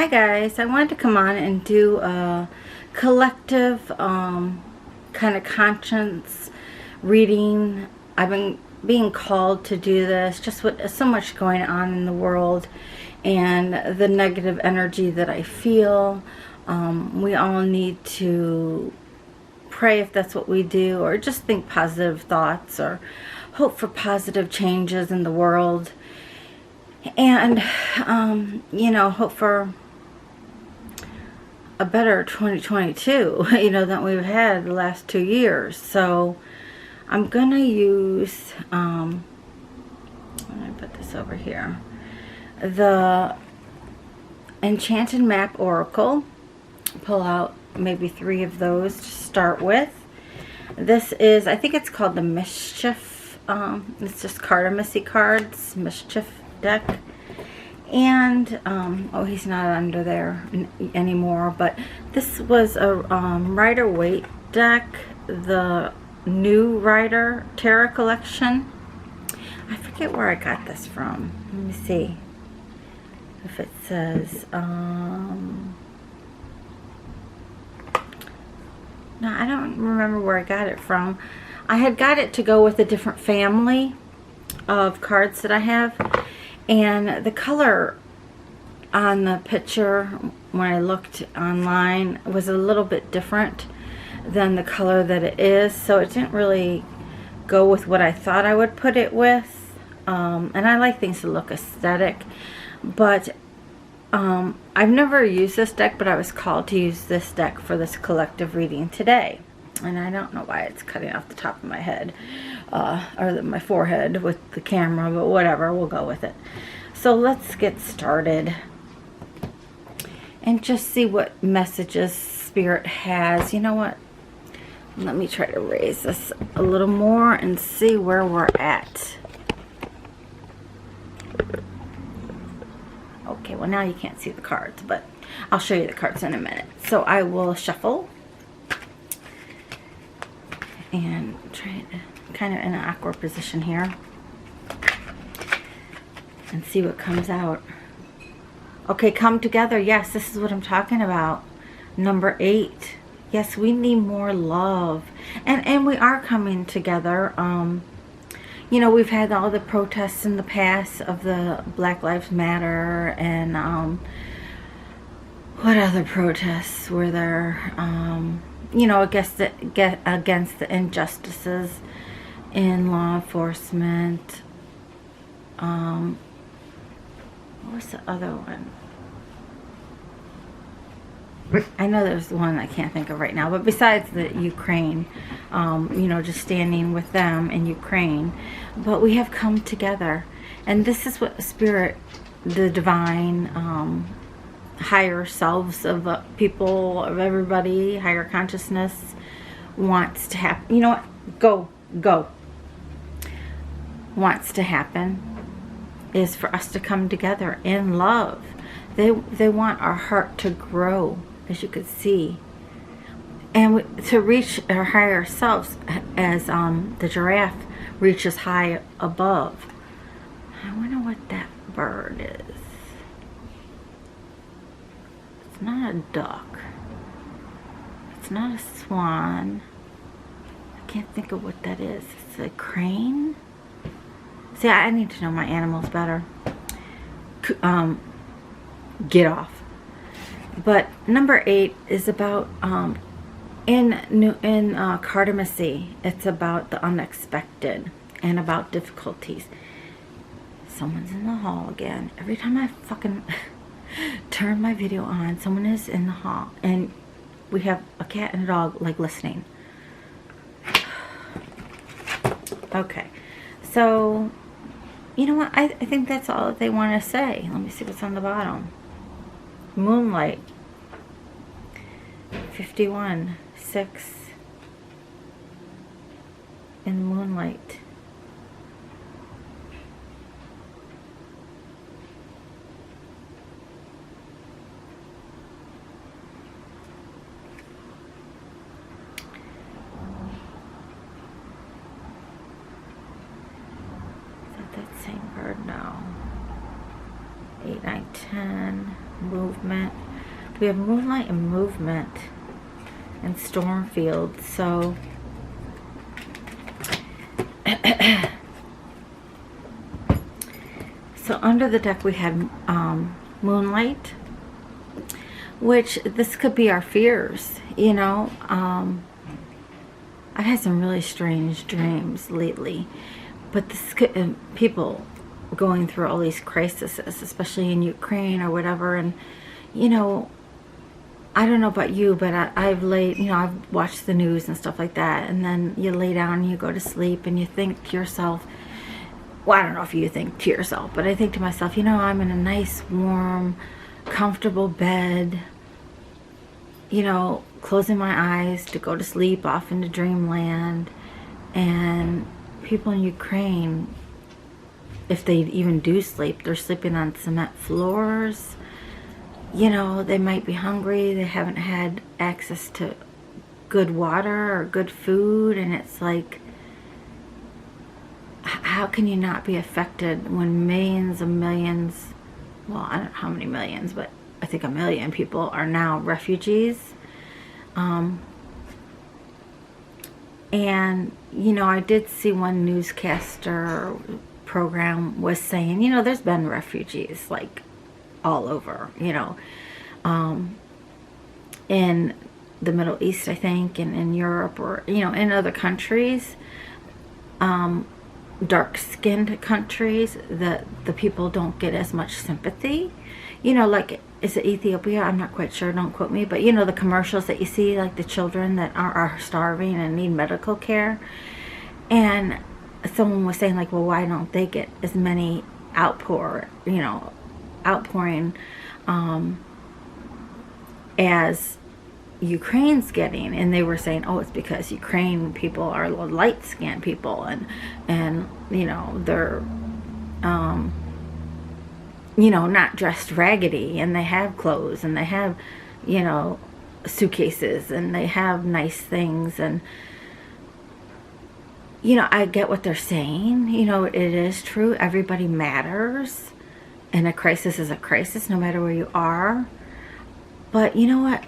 guys, I wanted to come on and do a collective kind of conscience reading. I've been being called to do this just with so much going on in the world and the negative energy that I feel. We all need to pray if that's what we do, or just think positive thoughts or hope for positive changes in the world. And, you know, hope for a better 2022, you know, than we've had the last 2 years. So I'm going to use, let me put this over here, the Enchanted Map Oracle. Pull out maybe 3 of those to start with. This is, I think it's called the Mischief, it's just Cardamacy cards, Mischief deck. And oh, he's not under there anymore, but this was a Rider-Waite deck, the new Rider Tarot collection. I forget where I got this from. Let me see if it says no, I don't remember where I got it from. I had got it to go with a different family of cards that I have. And the color on the picture, when I looked online, was a little bit different than the color that it is. So it didn't really go with what I thought I would put it with. And I like things to look aesthetic. But I've never used this deck, but I was called to use this deck for this collective reading today. And I don't know why it's cutting off the top of my head. Or my forehead with the camera, but whatever, we'll go with it. So let's get started and just see what messages Spirit has. You know what? Let me try to raise this a little more and see where we're at. Okay, well now you can't see the cards, but I'll show you the cards in a minute. So I will shuffle and try to kind of in an awkward position here and see what comes out. Okay, come together. Yes, this is what I'm talking about. Number 8. Yes, we need more love, and we are coming together. You know, we've had all the protests in the past of the Black Lives Matter and what other protests were there? You know, against the injustices in law enforcement. What was the other one? I know there's one I can't think of right now, but besides the Ukraine, you know, just standing with them in Ukraine. But we have come together, and this is what Spirit, the divine, higher selves of people, of everybody, higher consciousness wants to happen. You know what? Go. Wants to happen is for us to come together in love. They want our heart to grow, as you could see, and to reach our higher selves, as the giraffe reaches high above. I wonder what that bird is. It's not a duck. It's not a swan. I can't think of what that is. It's a crane. See, I need to know my animals better. Get off. But number 8 is about in Cardamacy. It's about the unexpected and about difficulties. Someone's in the hall again. Every time I fucking turn my video on, someone is in the hall, and we have a cat and a dog like listening. Okay, so you know what? I think that's all that they want to say. Let me see what's on the bottom. Moonlight. 51. 6. In moonlight. Is that same bird? No. 8, 9, 10. movement. We have moonlight and movement and storm fields. So so under the deck we have moonlight, which this could be our fears, you know. I've had some really strange dreams lately, but this could, people going through all these crises, especially in Ukraine or whatever. And you know, I don't know about you, but I've laid, you know, I've watched the news and stuff like that, and then you lay down and you go to sleep and you think to yourself, well, I don't know if you think to yourself, but I think to myself, you know, I'm in a nice, warm, comfortable bed, you know, closing my eyes to go to sleep off into dreamland. And people in Ukraine, if they even do sleep, they're sleeping on cement floors. You know, they might be hungry, they haven't had access to good water or good food, and it's like, how can you not be affected when millions of millions, well, I don't know how many millions, but I think 1 million people are now refugees. And you know, I did see one newscaster program was saying, you know, there's been refugees like all over, you know, in the Middle East, I think, and in Europe, or, you know, in other countries, dark-skinned countries, that the people don't get as much sympathy. You know, like, is it Ethiopia? I'm not quite sure, don't quote me, but you know, the commercials that you see, like the children that are starving and need medical care. And someone was saying, like, well, why don't they get as many outpouring as Ukraine's getting? And they were saying, oh, it's because Ukraine people are light-skinned people, and you know, they're you know, not dressed raggedy, and they have clothes, and they have, you know, suitcases, and they have nice things. And you know, I get what they're saying. You know, it is true, everybody matters, and a crisis is a crisis no matter where you are. But you know what,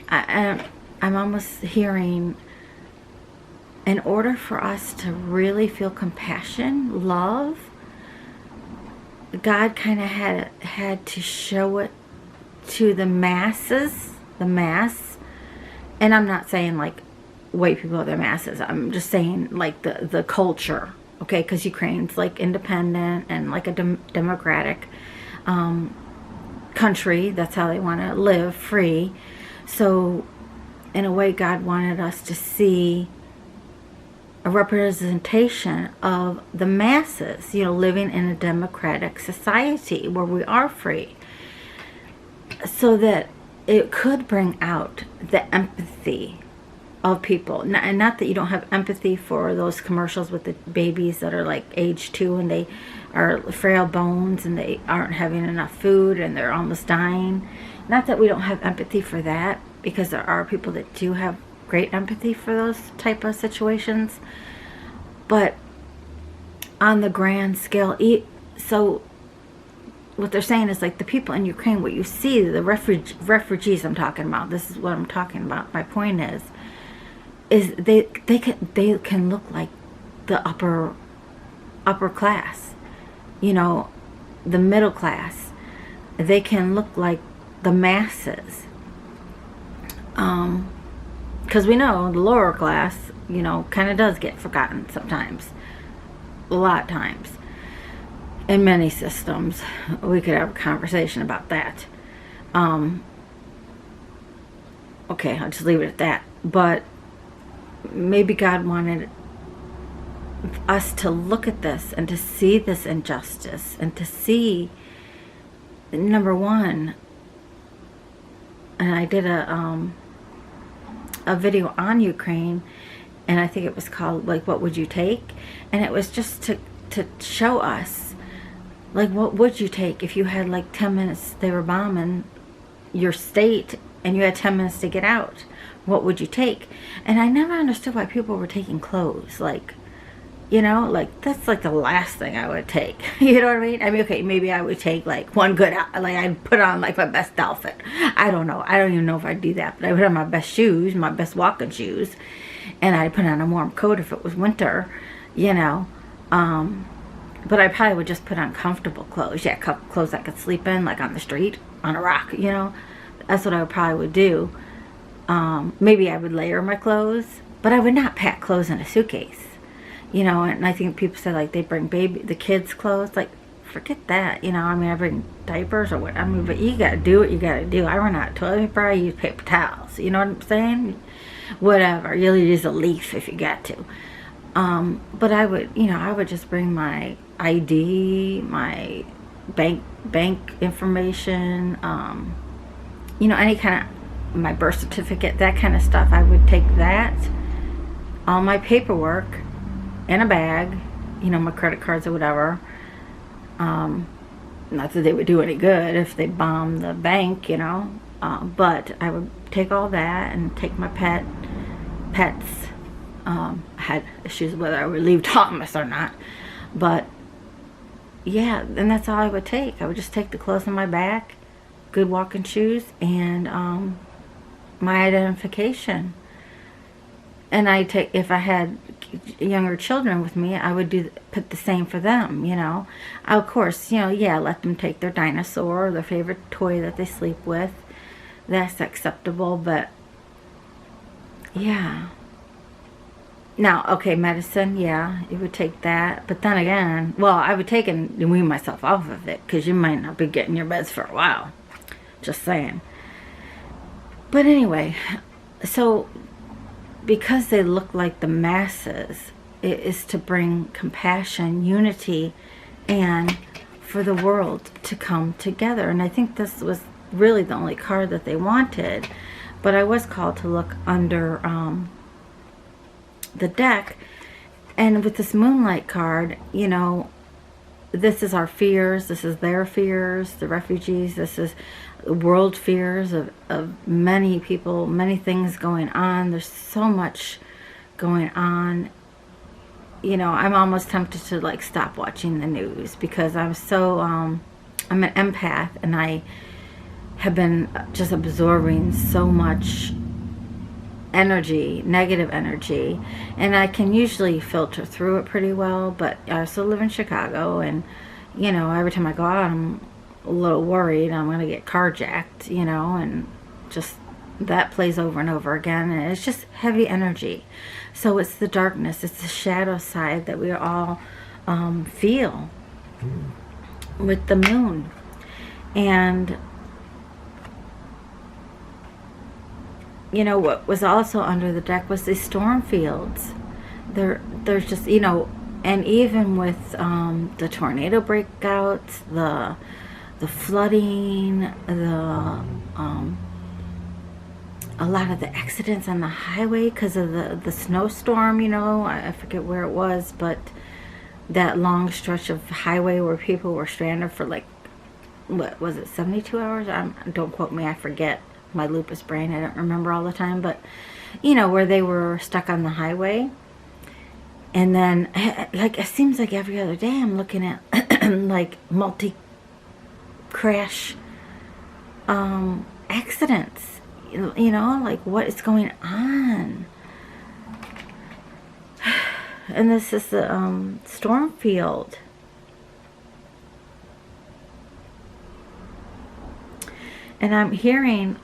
I'm almost hearing, in order for us to really feel compassion, love, God kind of had to show it to the masses, the mass. And I'm not saying like white people are the masses. I'm just saying like the culture, okay? Because Ukraine's like independent and like a democratic country. That's how they want to live, free. So in a way, God wanted us to see a representation of the masses, you know, living in a democratic society where we are free, so that it could bring out the empathy of people. And not that you don't have empathy for those commercials with the babies that are like age 2 and they are frail bones and they aren't having enough food and they're almost dying. Not that we don't have empathy for that, because there are people that do have great empathy for those type of situations. But on the grand scale, so what they're saying is like the people in Ukraine, what you see, the refugees I'm talking about, this is what I'm talking about, my point is they can look like the upper class, you know, the middle class. They can look like the masses, because we know the lower class, you know, kind of does get forgotten sometimes, a lot of times, in many systems. We could have a conversation about that. Okay, I'll just leave it at that. But maybe God wanted us to look at this and to see this injustice and to see, number one, and I did a video on Ukraine, and I think it was called, like, what would you take? And it was just to show us, like, what would you take if you had like 10 minutes, they were bombing your state and you had 10 minutes to get out? What would you take? And I never understood why people were taking clothes. Like, You know, like, that's like the last thing I would take. You know what I mean? I mean, okay, maybe I would take like one good, like, I'd put on like my best outfit. I don't know. I don't even know if I'd do that, but I would have my best shoes, my best walking shoes, and I'd put on a warm coat if it was winter, you know. But I probably would just put on comfortable clothes. Yeah, clothes I could sleep in, like on the street, on a rock, you know. That's what I probably would do. Maybe I would layer my clothes, but I would not pack clothes in a suitcase. You know, and I think people say, like, they bring the kids' clothes. Like, forget that, you know. I mean, I bring diapers or what. I mean, but you gotta do what you gotta do. I run out of toilet paper, I use paper towels. You know what I'm saying? Whatever. You'll use a leaf if you got to. But I would, you know, I would just bring my ID, my bank information, you know, any kind of, my birth certificate, that kind of stuff. I would take that, all my paperwork, in a bag, you know, my credit cards or whatever. Not that they would do any good if they bombed the bank, you know. But I would take all that and take my pets. I had issues whether I would leave Thomas or not. But, yeah, and that's all I would take. I would just take the clothes on my back, good walking shoes, and my identification. And I take, if I had younger children with me, I would put the same for them, you know. Of course, you know, yeah, let them take their dinosaur or their favorite toy that they sleep with. That's acceptable, but yeah. Now, okay, medicine, yeah, you would take that. But then again, well, I would take and wean myself off of it, because you might not be getting your meds for a while. Just saying. But anyway, so because they look like the masses, it is to bring compassion, unity, and for the world to come together. And I think this was really the only card that they wanted. But I was called to look under the deck, and with this Moonlight card, you know, this is our fears, this is their fears, the refugees, this is world fears of many people, many things going on. There's so much going on. You know, I'm almost tempted to like stop watching the news, because I'm so I'm an empath, and I have been just absorbing so much energy, negative energy, and I can usually filter through it pretty well. But I also live in Chicago, and you know, every time I go out, I'm a little worried I'm gonna get carjacked, you know, and just that plays over and over again, and it's just heavy energy. So it's the darkness, it's the shadow side that we all feel with the moon. And you know, what was also under the deck was these storm fields. There's just, you know, and even with the tornado breakouts, the flooding, a lot of the accidents on the highway because of the snowstorm, you know, I forget where it was, but that long stretch of highway where people were stranded for like, what was it, 72 hours? Don't quote me, I forget. My lupus brain, I don't remember all the time, but you know, where they were stuck on the highway. And then, like, it seems like every other day I'm looking at like multi-crash accidents. You know, like, what is going on? And this is the storm field. And I'm hearing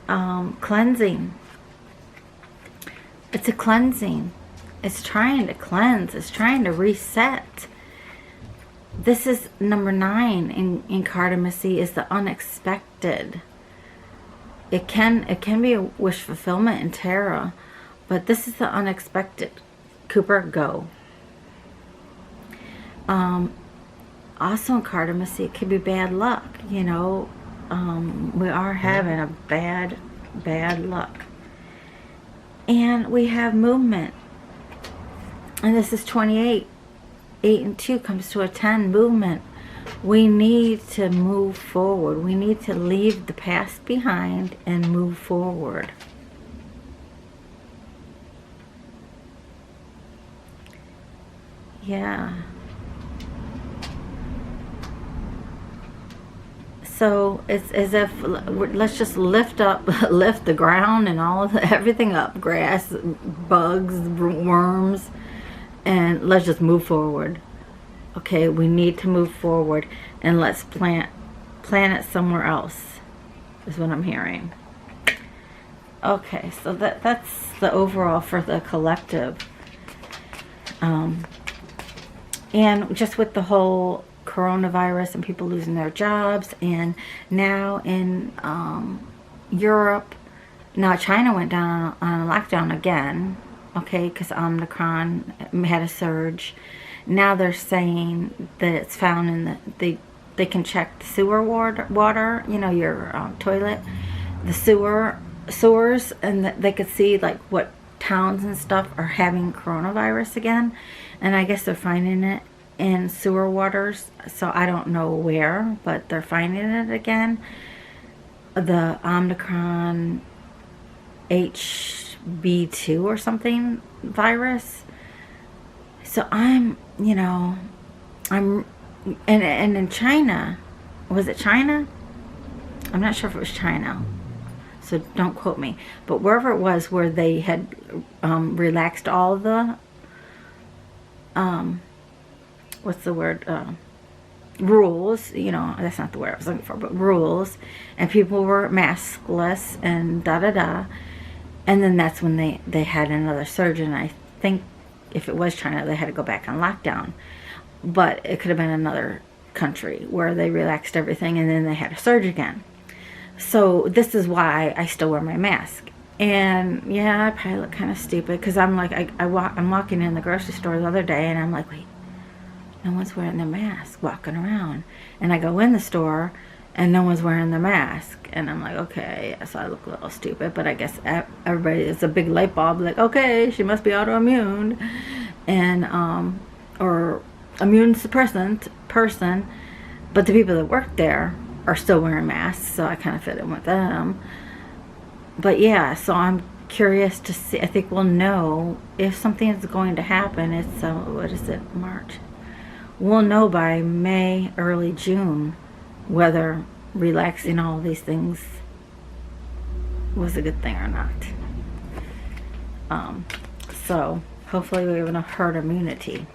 cleansing. It's a cleansing. It's trying to cleanse. It's trying to reset. This is number 9 in cartomancy, is the unexpected. It can be a wish fulfillment in tarot, but this is the unexpected. Cooper, go. Also in cartomancy, it could be bad luck, you know. We are having a bad luck. And we have movement. And this is 28. 8 and 2 comes to a 10, movement. We need to move forward. We need to leave the past behind and move forward. Yeah. So it's as if, let's just lift the ground and all of everything up, grass, bugs, worms, and let's just move forward. Okay, we need to move forward, and let's plant it somewhere else, is what I'm hearing. Okay, so that's the overall for the collective. And just with the whole coronavirus and people losing their jobs, and now in Europe, now China went down on a lockdown again, okay, because Omicron had a surge. Now they're saying that it's found in they can check the sewer water, you know, your toilet, the sewers, and they could see like what towns and stuff are having coronavirus again, and I guess they're finding it in sewer waters, so I don't know where, but they're finding it again. The Omicron HB2 or something virus. So I'm, you know, and in China, was it China? I'm not sure if it was China, so don't quote me. But wherever it was where they had relaxed all the, what's the word, rules, you know, that's not the word I was looking for, but rules, and people were maskless and da-da-da, and then that's when they had another surge, and I think if it was China, they had to go back on lockdown. But it could have been another country where they relaxed everything and then they had a surge again. So this is why I still wear my mask. And yeah, I probably look kind of stupid because I'm like, I'm walking in the grocery store the other day and I'm like, wait, no one's wearing their mask walking around. And I go in the store and no one's wearing their mask. And I'm like, okay, so I look a little stupid, but I guess everybody, it's a big light bulb, like, okay, she must be autoimmune, and, or immune suppressant person, but the people that work there are still wearing masks, so I kind of fit in with them. But yeah, so I'm curious to see, I think we'll know if something is going to happen. It's, what is it, March? We'll know by May, early June, whether relaxing all these things was a good thing or not. So hopefully we have enough herd immunity.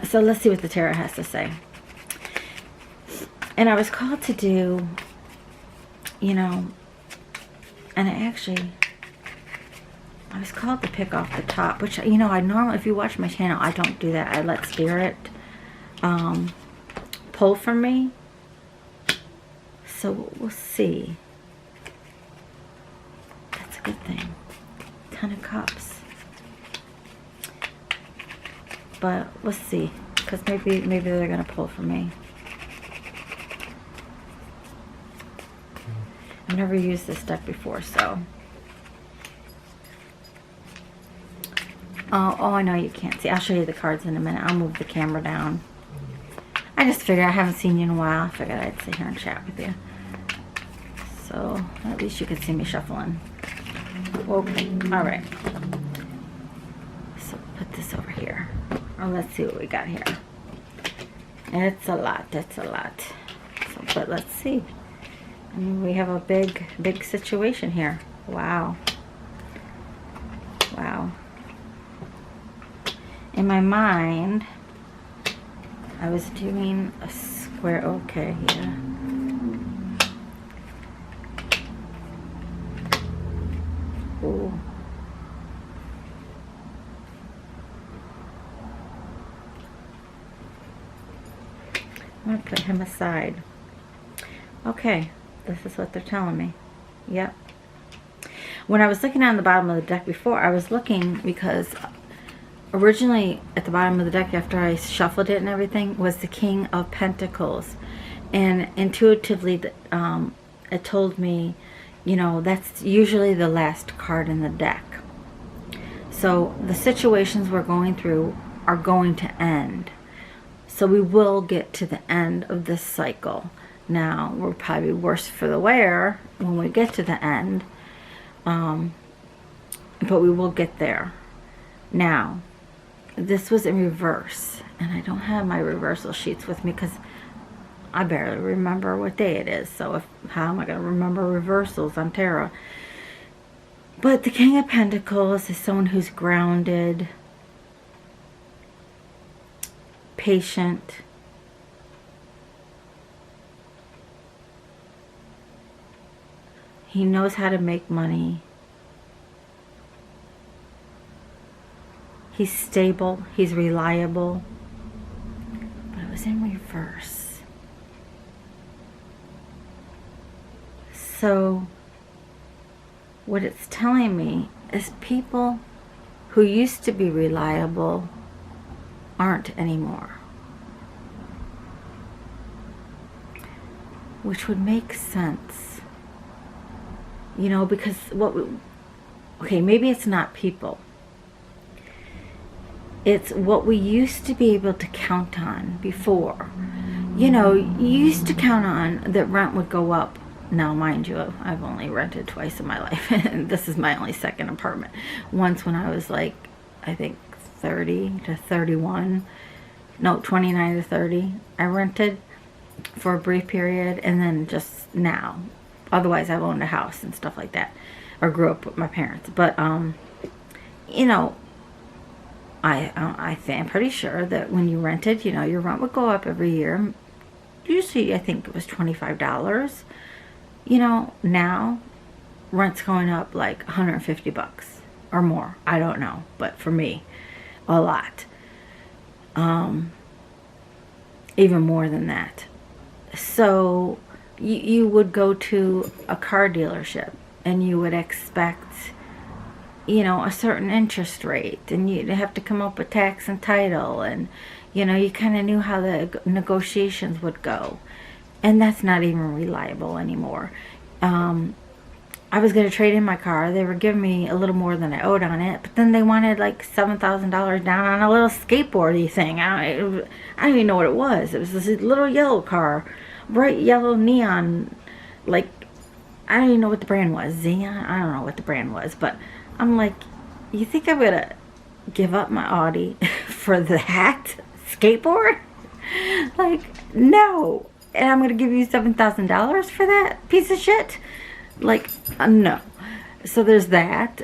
So let's see what the tarot has to say. And I was called to do, you know, and I was called to pick off the top, which, you know, I normally, if you watch my channel, I don't do that. I let spirit pull from me. So we'll see. That's a good thing. 10 of Cups. But we'll see, because maybe they're gonna pull from me. I've never used this deck before, so. Oh, I know you can't see. I'll show you the cards in a minute. I'll move the camera down. I just figured I haven't seen you in a while. I figured I'd sit here and chat with you. So at least you can see me shuffling. Okay, alright. So put this over here. Or let's see what we got here. It's a lot, it's a lot. So, but let's see. I mean, we have a big situation here. Wow. Wow. In my mind, I was doing a square, okay, yeah. Ooh. I'm going to put him aside. Okay, this is what they're telling me. Yep. When I was looking on the bottom of the deck before, I was looking because originally at the bottom of the deck after I shuffled it and everything was the King of Pentacles. And intuitively, it told me, you know, that's usually the last card in the deck. So the situations we're going through are going to end. So we will get to the end of this cycle. Now, we're probably worse for the wear when we get to the end. But we will get there. Now, this was in reverse. And I don't have my reversal sheets with me because I barely remember what day it is. So how am I going to remember reversals on tarot? But the King of Pentacles is someone who's grounded, patient, he knows how to make money, he's stable, he's reliable, but it was in reverse. So what it's telling me is people who used to be reliable aren't anymore. Which would make sense. You know, because okay, maybe it's not people. It's what we used to be able to count on before. You know, you used to count on that rent would go up. Now, mind you, I've only rented twice in my life. And this is my only second apartment. Once when I was like, I think 30 to 31. No, 29 to 30. I rented for a brief period, and then just now. Otherwise, I've owned a house and stuff like that. Or grew up with my parents. But, you know, I'm pretty sure that when you rented, you know, your rent would go up every year. Usually, I think it was $25. You know, now, rent's going up like 150 bucks or more. I don't know. But for me, a lot. Even more than that. So, you would go to a car dealership and you would expect, you know, a certain interest rate, and you'd have to come up with tax and title, and, you know, you kind of knew how the negotiations would go. And that's not even reliable anymore. I was going to trade in my car. They were giving me a little more than I owed on it, but then they wanted like $7,000 down on a little skateboardy thing. I don't even know what it was. It was this little yellow car, bright yellow neon, like, I don't even know what the brand was. Xeon? I don't know what the brand was, but I'm like, you think I'm going to give up my Audi for that skateboard? Like, no. And I'm going to give you $7,000 for that piece of shit? Like, no. So there's that.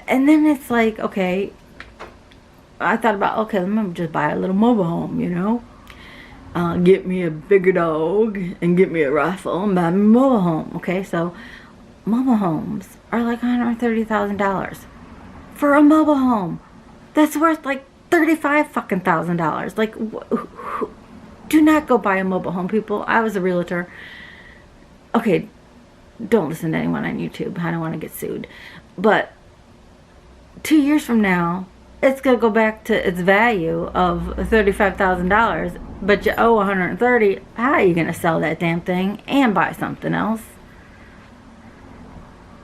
And then it's like, okay, I thought about, okay, let me just buy a little mobile home, you know? Get me a bigger dog and get me a rifle and buy me a mobile home. Okay, so mobile homes are like $130,000 for a mobile home. That's worth like $35,000. Like, do not go buy a mobile home, people. I was a realtor. Okay, don't listen to anyone on YouTube. I don't want to get sued. But 2 years from now, it's going to go back to its value of $35,000, but you owe $130,000. How are you going to sell that damn thing and buy something else?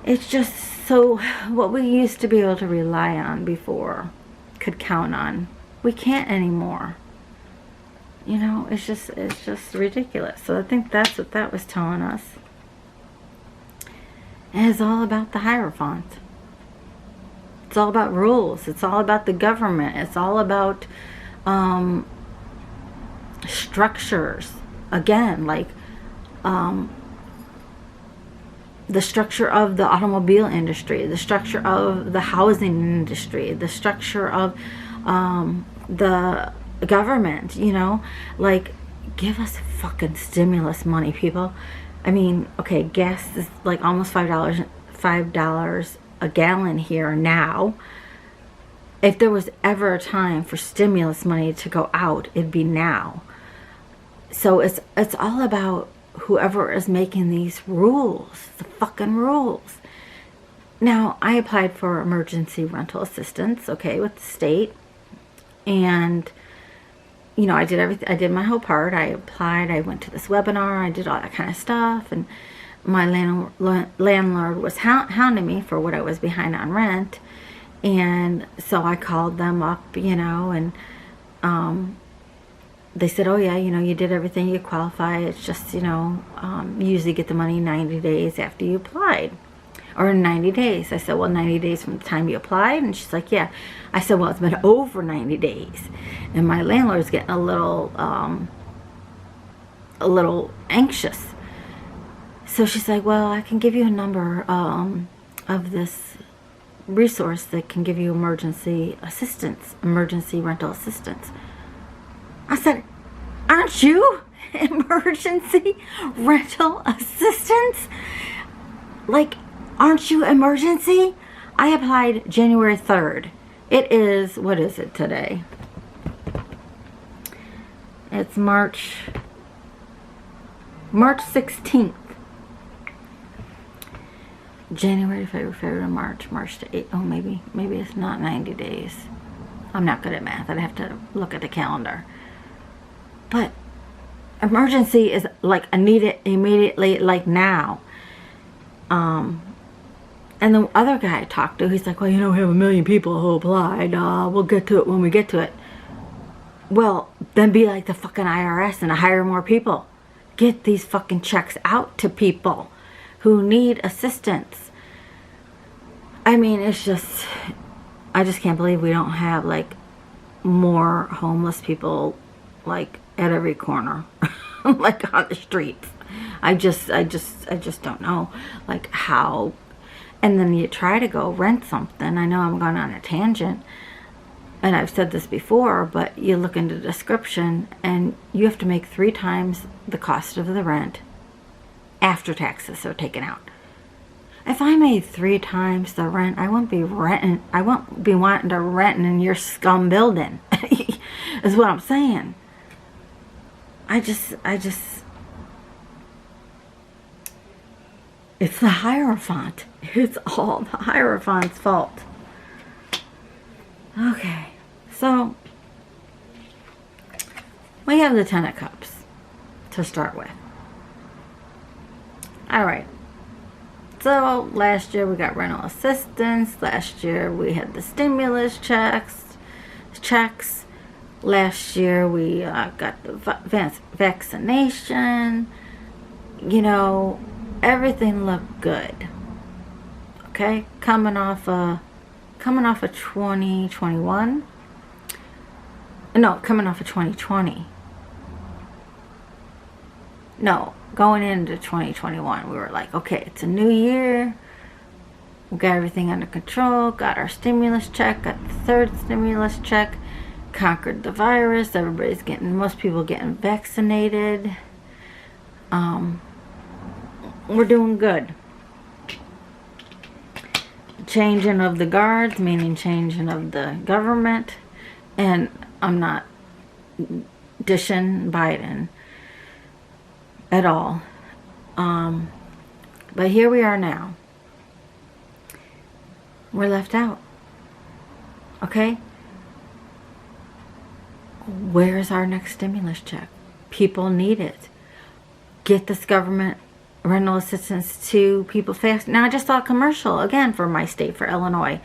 It's just so, what we used to be able to rely on before, could count on, we can't anymore. You know, it's just ridiculous. So I think that's what that was telling us. And it's all about the Hierophant. It's all about rules. It's all about the government. It's all about structures. Again, like the structure of the automobile industry, the structure of the housing industry, the structure of the government, you know, like, give us fucking stimulus money, people. I mean, okay, gas is like almost $5 a gallon here now. If there was ever a time for stimulus money to go out, it'd be now. So it's all about whoever is making these rules, the fucking rules. Now, I applied for emergency rental assistance, okay, with the state, and you know, I did everything. I did my whole part. I applied. I went to this webinar. I did all that kind of stuff. And my landlord was hounding me for what I was behind on rent. And so I called them up, you know, and they said, oh, yeah, you know, you did everything. You qualify. It's just, you know, you usually get the money 90 days after you applied. or in 90 days. I said, well, 90 days from the time you applied? And she's like, yeah. I said, well, it's been over 90 days. And my landlord's getting a little anxious. So she's like, well, I can give you a number of this resource that can give you emergency assistance, emergency rental assistance. I said, aren't you emergency rental assistance? Like, aren't you emergency? I applied January 3rd. It is, what is it today? It's March 16th. January, February, March to 8. Oh, maybe it's not 90 days. I'm not good at math. I'd have to look at the calendar. But emergency is like I need it immediately, like now. And the other guy I talked to, he's like, well, you know, we have 1 million people who applied. We'll get to it when we get to it. Well, then be like the fucking IRS and hire more people. Get these fucking checks out to people who need assistance. I mean, it's just, I just can't believe we don't have like more homeless people like at every corner, like on the streets. I just don't know like how. And then you try to go rent something. I know I'm going on a tangent, and I've said this before, but you look into the description and you have to make 3 times the cost of the rent after taxes are taken out. If I made 3 times the rent, I wouldn't be renting. I won't be wanting to rent in your scum building. Is what I'm saying. I just. It's the Hierophant. It's all the Hierophant's fault. Okay, so we have the 10 of Cups to start with. Alright, so last year we got rental assistance. Last year we had the stimulus checks. Last year we got the vaccination. You know, everything looked good. Okay, coming off of 2021. No, coming off of 2020. No, going into 2021, we were like, okay, it's a new year. We got everything under control. Got our stimulus check. Got the 3rd stimulus check. Conquered the virus. Most people getting vaccinated. We're doing good. Changing of the guards, meaning changing of the government. And I'm not dishing Biden at all. But here we are now. We're left out. Okay? Where's our next stimulus check? People need it. Get this government rental assistance to people fast. Now I just saw a commercial again for my state, for Illinois,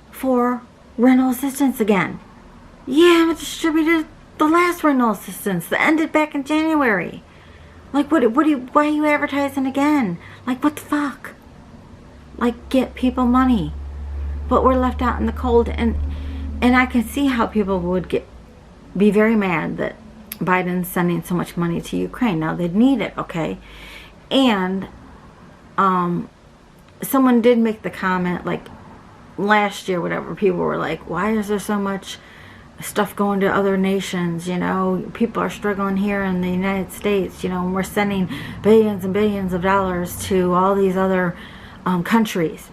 for rental assistance again. Yeah, I distributed the last rental assistance that ended back in January. Like, why are you advertising again? Like, what the fuck? Like, get people money. But we're left out in the cold, and I can see how people would be very mad that Biden's sending so much money to Ukraine. Now they'd need it, okay? And someone did make the comment, like last year, whatever, people were like, why is there so much stuff going to other nations? You know, people are struggling here in the United States, you know, and we're sending billions and billions of dollars to all these other countries.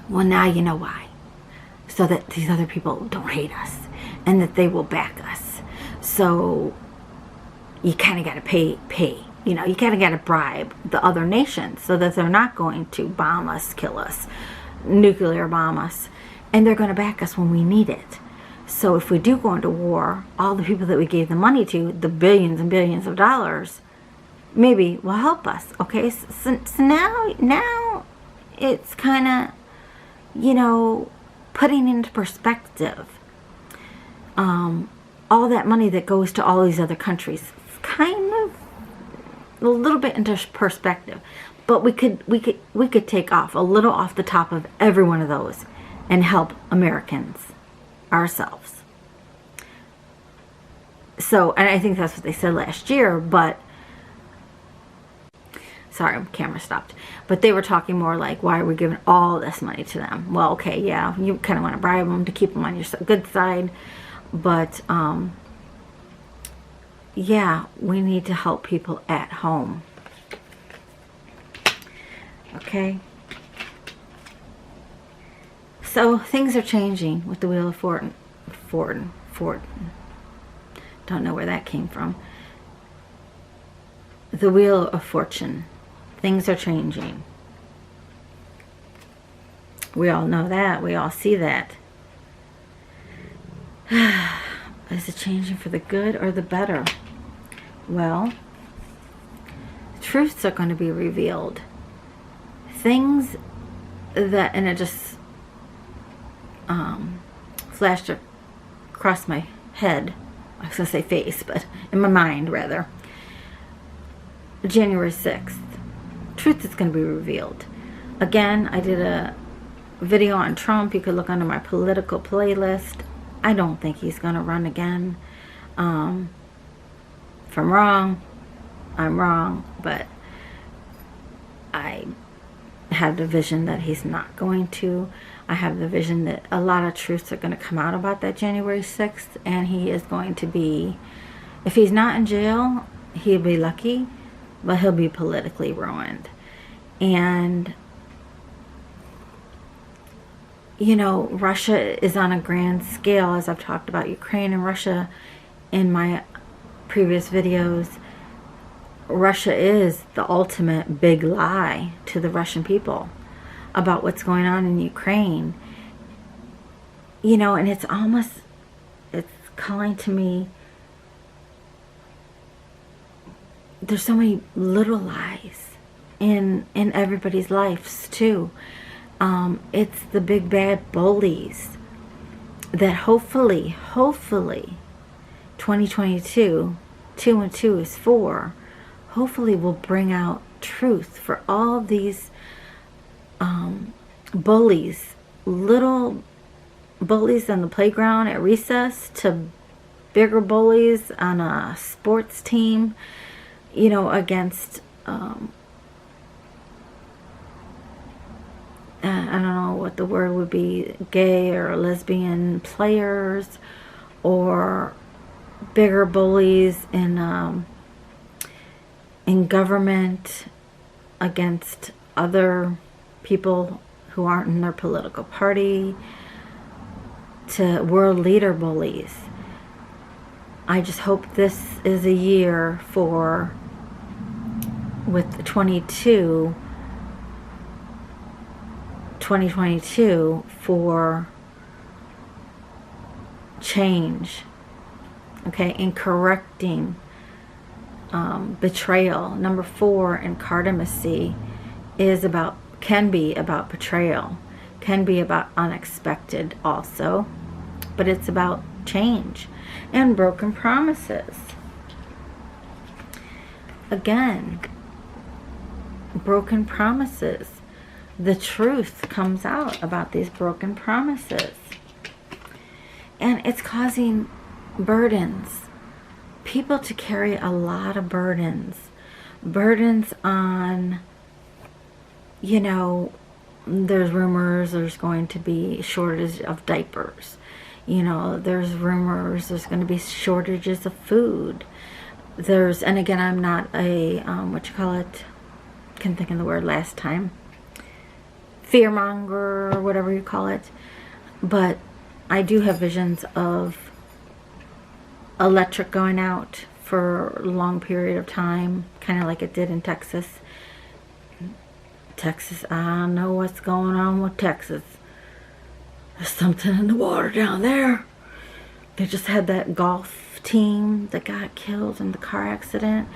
Well, now you know why. So that these other people don't hate us and that they will back us. So you kind of got to pay. You know, you kind of got to bribe the other nations so that they're not going to bomb us, kill us, nuclear bomb us, and they're going to back us when we need it. So if we do go into war, all the people that we gave the money to, the billions and billions of dollars, maybe will help us. Okay, so now it's kind of, you know, putting into perspective all that money that goes to all these other countries, kind of a little bit into perspective. But we could take off a little off the top of every one of those and help Americans ourselves. So, and I think that's what they said last year, but sorry, camera stopped. But they were talking more like, why are we giving all this money to them? Well, okay, yeah, you kind of want to bribe them to keep them on your good side. But, yeah, we need to help people at home. Okay? So, things are changing with the Wheel of Fortune. Don't know where that came from. The Wheel of Fortune. Things are changing. We all know that. We all see that. Is it changing for the good or the better? Well, truths are going to be revealed. Things that, and it just flashed across my head. I was going to say face, but in my mind, rather. January 6th. Truth is going to be revealed. Again, I did a video on Trump. You could look under my political playlist. I don't think he's going to run again. If I'm wrong, I'm wrong. But I have the vision that he's not going to. I have the vision that a lot of truths are going to come out about that January 6th. And he is going to be, if he's not in jail, he'll be lucky. But he'll be politically ruined. And, you know, Russia is on a grand scale, as I've talked about Ukraine and Russia in my previous videos. Russia is the ultimate big lie to the Russian people about what's going on in Ukraine. You know, and it's almost, it's calling to me, there's so many little lies in everybody's lives too. It's the big bad bullies that hopefully 2022, 2 and 2 is 4, hopefully will bring out truth for all of these bullies, little bullies on the playground at recess to bigger bullies on a sports team, you know, against, I don't know what the word would be, gay or lesbian players, or bigger bullies in government against other people who aren't in their political party, to world leader bullies. I just hope this is a year for, with 2022 for change, okay, in correcting betrayal. Number 4 in cardimacy is about, can be about betrayal, can be about unexpected also, but it's about change and broken promises. Again, broken promises. The truth comes out about these broken promises. And it's causing burdens. People to carry a lot of burdens. Burdens on, you know, there's rumors there's going to be shortage of diapers. You know, there's rumors there's going to be shortages of food. There's, and again, I'm not a, what you call it, can't think of the word last time, fearmonger or whatever you call it. But I do have visions of electric going out for a long period of time, kind of like it did in Texas. Texas, I don't know what's going on with Texas. There's something in the water down there. They just had that golf team that got killed in the car accident.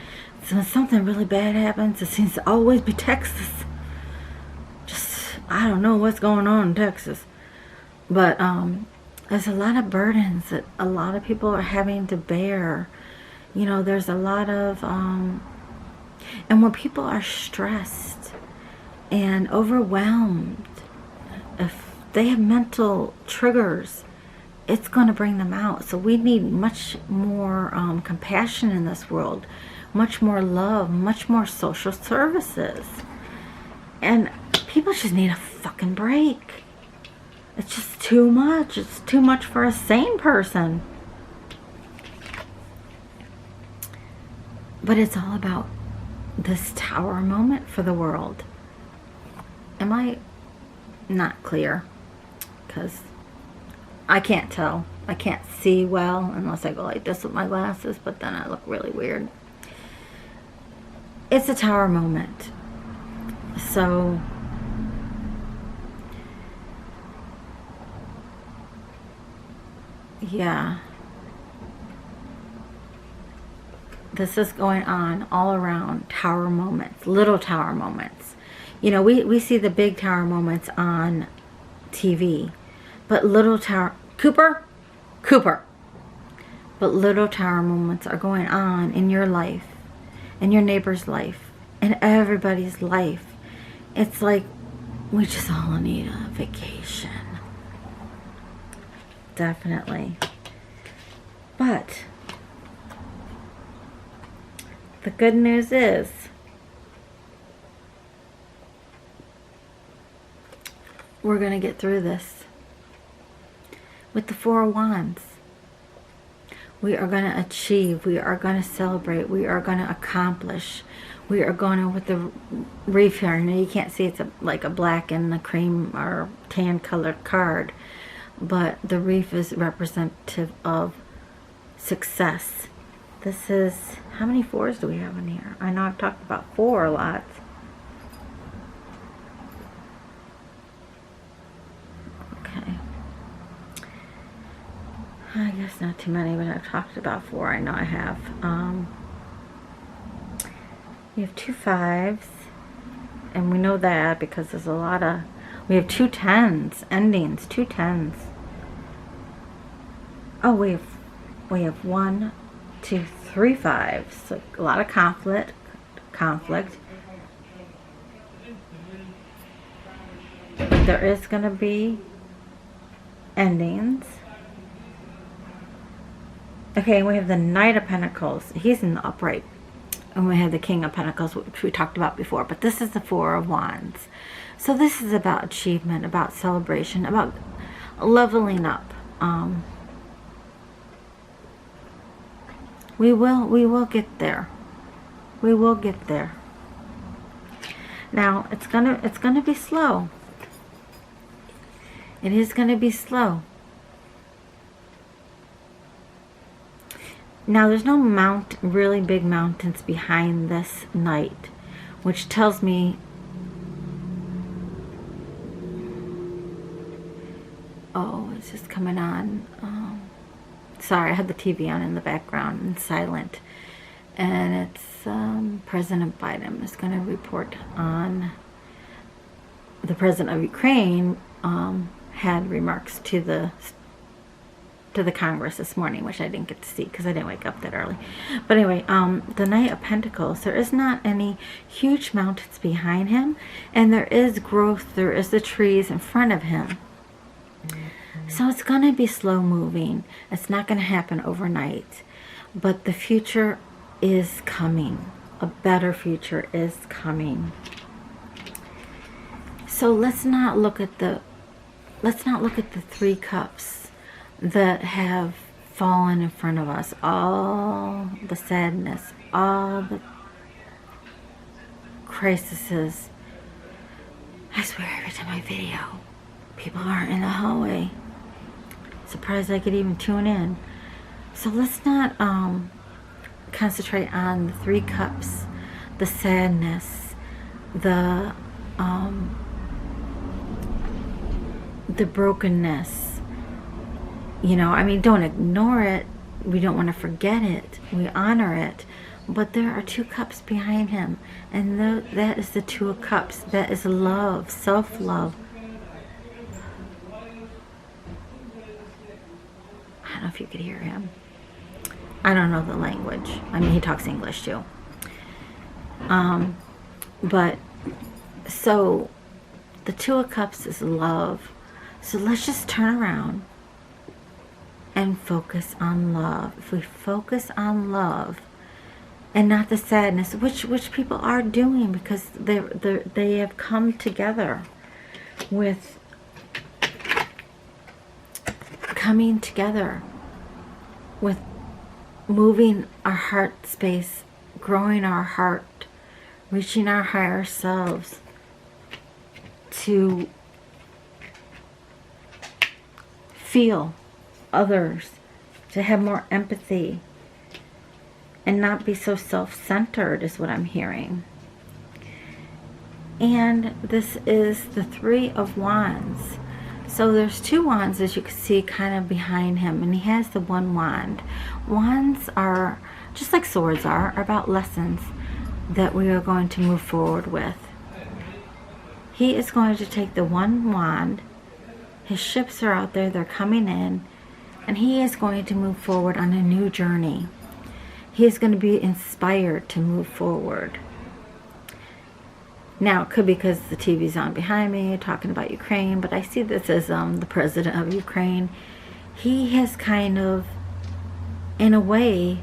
So when something really bad happens, it seems to always be Texas. Just, I don't know what's going on in Texas. But there's a lot of burdens that a lot of people are having to bear. You know, there's a lot of, and when people are stressed, and overwhelmed. If they have mental triggers, it's going to bring them out. So we need much more compassion in this world, much more love, much more social services. And people just need a fucking break. It's just too much. It's too much for a sane person. But it's all about this tower moment for the world. Am I not clear? Because I can't tell. I can't see well unless I go like this with my glasses, but then I look really weird. It's a tower moment. So yeah, this is going on all around. Tower moments, little tower moments. You know, we see the big tower moments on TV, but little tower, Cooper, but little tower moments are going on in your life, in your neighbor's life, in everybody's life. It's like we just all need a vacation. Definitely. But the good news is we're going to get through this. With the Four of Wands, we are going to achieve, we are going to celebrate, we are going to accomplish, we are going to, with the reef here, now you can't see it's like a black and a cream or tan colored card, but the reef is representative of success. This is, how many fours do we have in here? I know I've talked about four a lot. Okay. I guess not too many, but I've talked about four. I know I have. We have 2 5s, and we know that because there's a lot of, we have 2 10s, endings, 2 10s. Oh, we have 1, 2, 3 5s. So a lot of conflict. But there is going to be endings. Okay, we have the Knight of Pentacles. He's in the upright. And we have the King of Pentacles, which we talked about before. But this is the Four of Wands. So this is about achievement, about celebration, about leveling up. We will get there. We will get there. Now it's gonna be slow. It is gonna be slow. Now there's no really big mountains behind this Knight, which tells me, oh, it's just coming on. Sorry, I had the TV on in the background and silent. And it's President Biden is going to report on the President of Ukraine had remarks to the Congress this morning, which I didn't get to see because I didn't wake up that early. But anyway, the Knight of Pentacles, there is not any huge mountains behind him, and there is growth, there is the trees in front of him. So it's going to be slow moving. It's not going to happen overnight. But the future is coming. A better future is coming. So let's not look at the 3 cups that have fallen in front of us. All the sadness, all the crises. I swear every time I video, people aren't in the hallway. Surprised I could even tune in. So let's not concentrate on the 3 cups, the sadness, the brokenness. You know, I mean, don't ignore it. We don't want to forget it. We honor it. But there are 2 cups behind him, and that is the 2 of Cups. That is love, self-love. I don't know if you could hear him. I don't know the language. I mean, he talks English too. But So the Two of Cups is love. So let's just turn around and focus on love. If we focus on love and not the sadness, which people are doing, because they have come together with coming together with moving our heart space, growing our heart, reaching our higher selves, to feel others, to have more empathy, and not be so self-centered is what I'm hearing. And this is the Three of Wands. So there's two wands, as you can see, kind of behind him, and he has the one wand. Wands are, just like swords are about lessons that we are going to move forward with. He is going to take the one wand. His ships are out there, they're coming in, and he is going to move forward on a new journey. He is going to be inspired to move forward. Now, it could be because the TV's on behind me talking about Ukraine, but I see this as the president of Ukraine. He has kind of, in a way,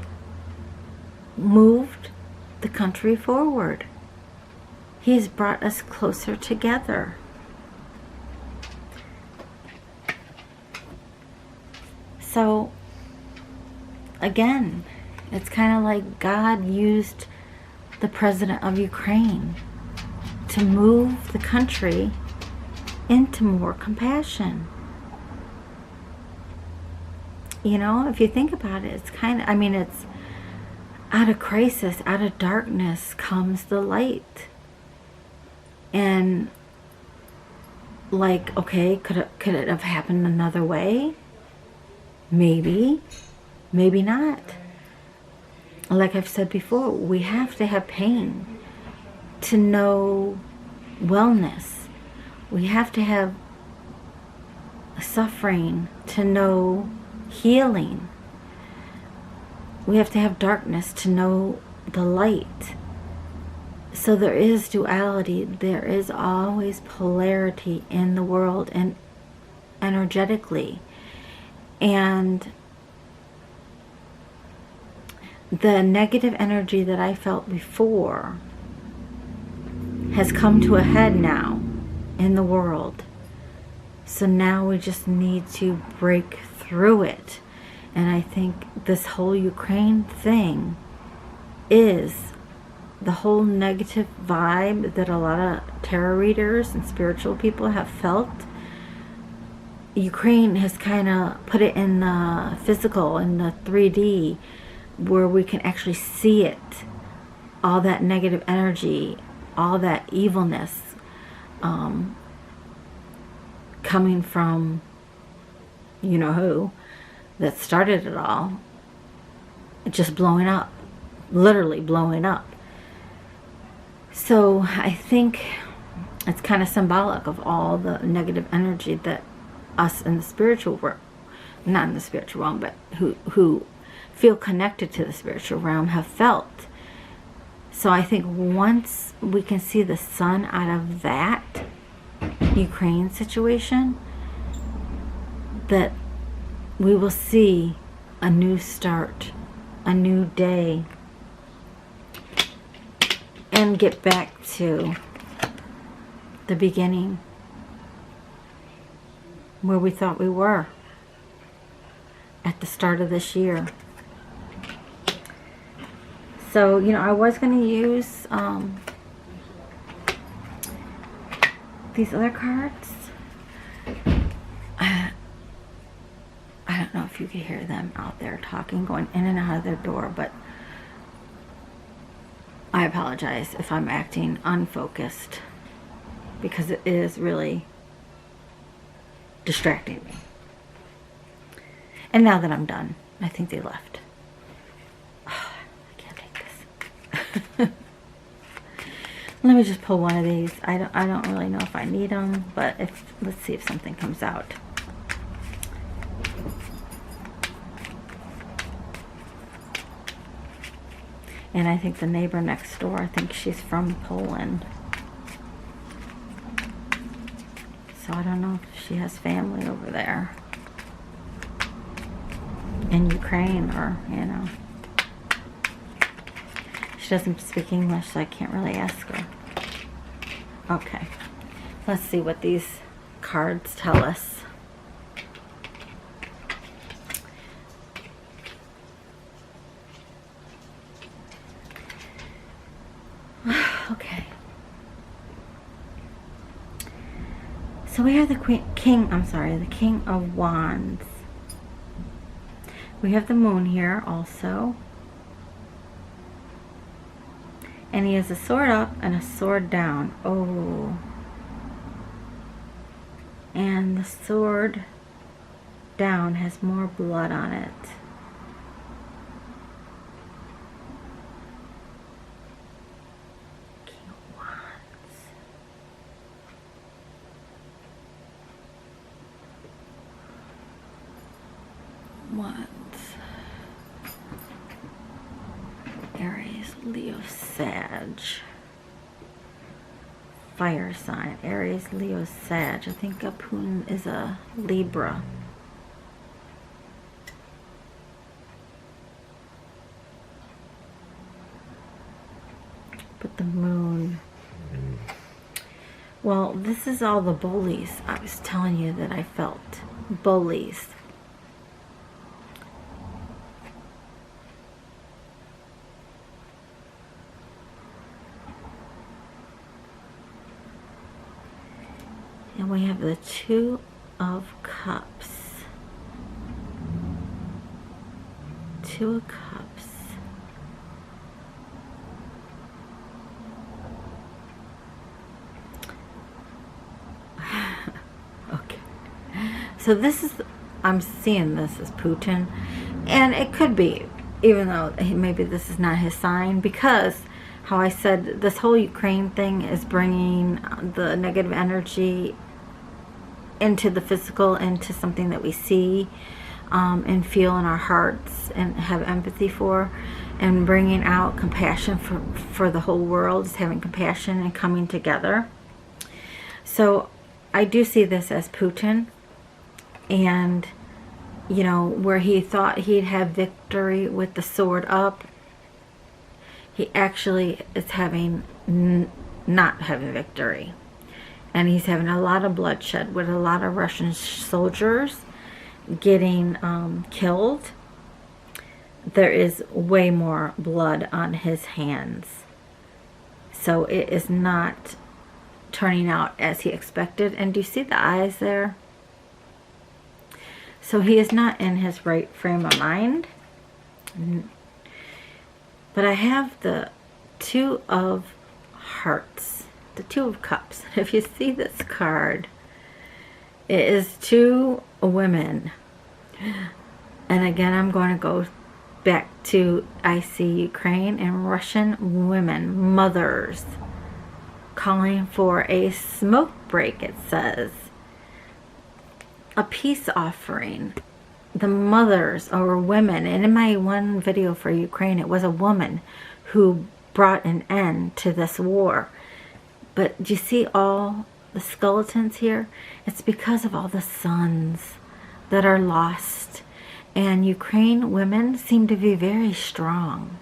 moved the country forward. He has brought us closer together. So, again, it's kind of like God used the president of Ukraine to move the country into more compassion. You know, if you think about it, it's kind of, I mean, it's out of crisis, out of darkness comes the light. And like, okay, could it have happened another way? Maybe, maybe not. Like I've said before, we have to have pain to know wellness. We have to have suffering to know healing. We have to have darkness to know the light. So there is duality. There is always polarity in the world and energetically. And the negative energy that I felt before has come to a head now in the world. So now we just need to break through it. And I think this whole Ukraine thing is the whole negative vibe that a lot of tarot readers and spiritual people have felt. Ukraine has kind of put it in the physical, in the 3D, where we can actually see it. All that negative energy, all that evilness coming from you know who that started it all, just blowing up, literally blowing up. So I think it's kind of symbolic of all the negative energy that us in the spiritual realm, not in the spiritual realm, but who feel connected to the spiritual realm have felt. So I think once we can see the sun out of that Ukraine situation, that we will see a new start, a new day, and get back to the beginning where we thought we were at the start of this year. So, you know, I was going to use these other cards. I don't know if you could hear them out there talking, going in and out of their door, but I apologize if I'm acting unfocused, because it is really distracting me. And now that I'm done, I think they left. Oh, I can't take this. Let me just pull one of these. I don't really know if I need them, but let's see if something comes out. And I think the neighbor next door, I think she's from Poland. So I don't know if she has family over there in Ukraine, or, you know. She doesn't speak English, so I can't really ask her. Okay. Let's see what these cards tell us. Okay. So we have the King of Wands. We have the Moon here also. And he has a sword up and a sword down. Oh. And the sword down has more blood on it. King of Wands. Wands. Aries, Leo, Sag. Fire sign. Aries, Leo, Sag. I think Ttwn is a Libra. But the Moon. Well, this is all the bullies. I was telling you that I felt. Bullies. And we have the Two of Cups. Two of Cups. Okay. So this is, I'm seeing this as Putin. And it could be, even though maybe this is not his sign, because how I said this whole Ukraine thing is bringing the negative energy into the physical, into something that we see and feel in our hearts and have empathy for, and bringing out compassion for the whole world, is having compassion and coming together. So I do see this as Putin, and you know, where he thought he'd have victory with the sword up, he actually is having not having victory. And he's having a lot of bloodshed with a lot of Russian soldiers getting killed. There is way more blood on his hands. So it is not turning out as he expected. And do you see the eyes there? So he is not in his right frame of mind. But I have the Two of Hearts. The Two of Cups. If you see this card, it is two women. And again, I'm going to go back to, I see Ukraine and Russian women, mothers, calling for a smoke break, it says. A peace offering. The mothers or women, and in my one video for Ukraine, it was a woman who brought an end to this war. But do you see all the skeletons here? It's because of all the sons that are lost. And Ukraine women seem to be very strong.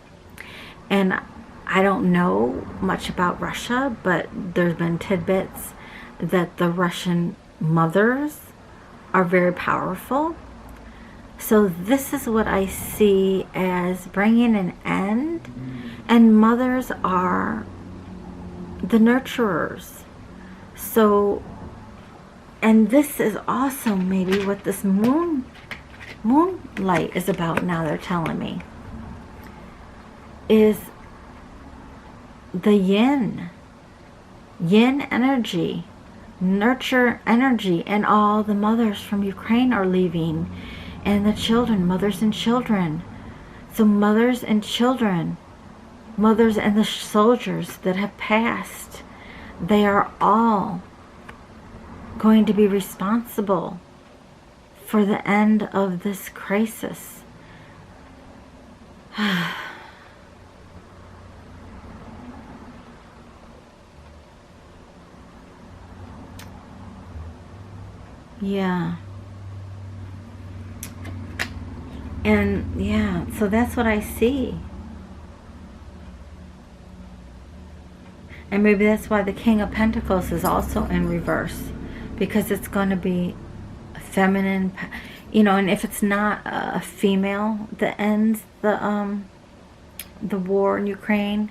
And I don't know much about Russia, but there's been tidbits that the Russian mothers are very powerful. So this is what I see as bringing an end. And mothers are the nurturers. So, and this is also maybe what this moonlight is about now, they're telling me, is the yin energy, nurture energy. And all the mothers from Ukraine are leaving, and the children, mothers and children. So mothers and children, mothers and the soldiers that have passed, they are all going to be responsible for the end of this crisis. Yeah. And yeah, so that's what I see. And maybe that's why the King of Pentacles is also in reverse, because it's going to be feminine, you know. And if it's not a female that ends the war in Ukraine,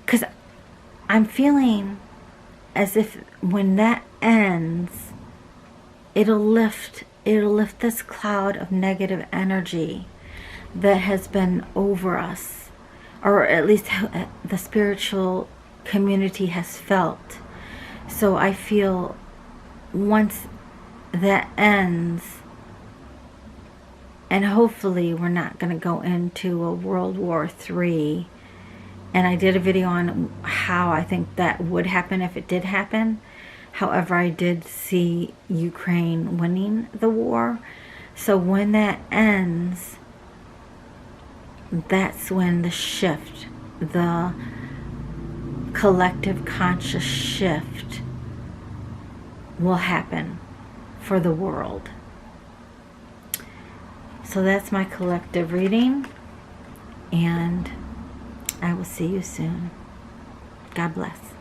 because I'm feeling as if when that ends, it'll lift this cloud of negative energy that has been over us, or at least the spiritual community has felt. So I feel once that ends, and hopefully we're not going to go into a World War III. And I did a video on how I think that would happen if it did happen. However, I did see Ukraine winning the war. So when that ends, that's when the shift, the collective conscious shift will happen for the world. So that's my collective reading, and I will see you soon. God bless.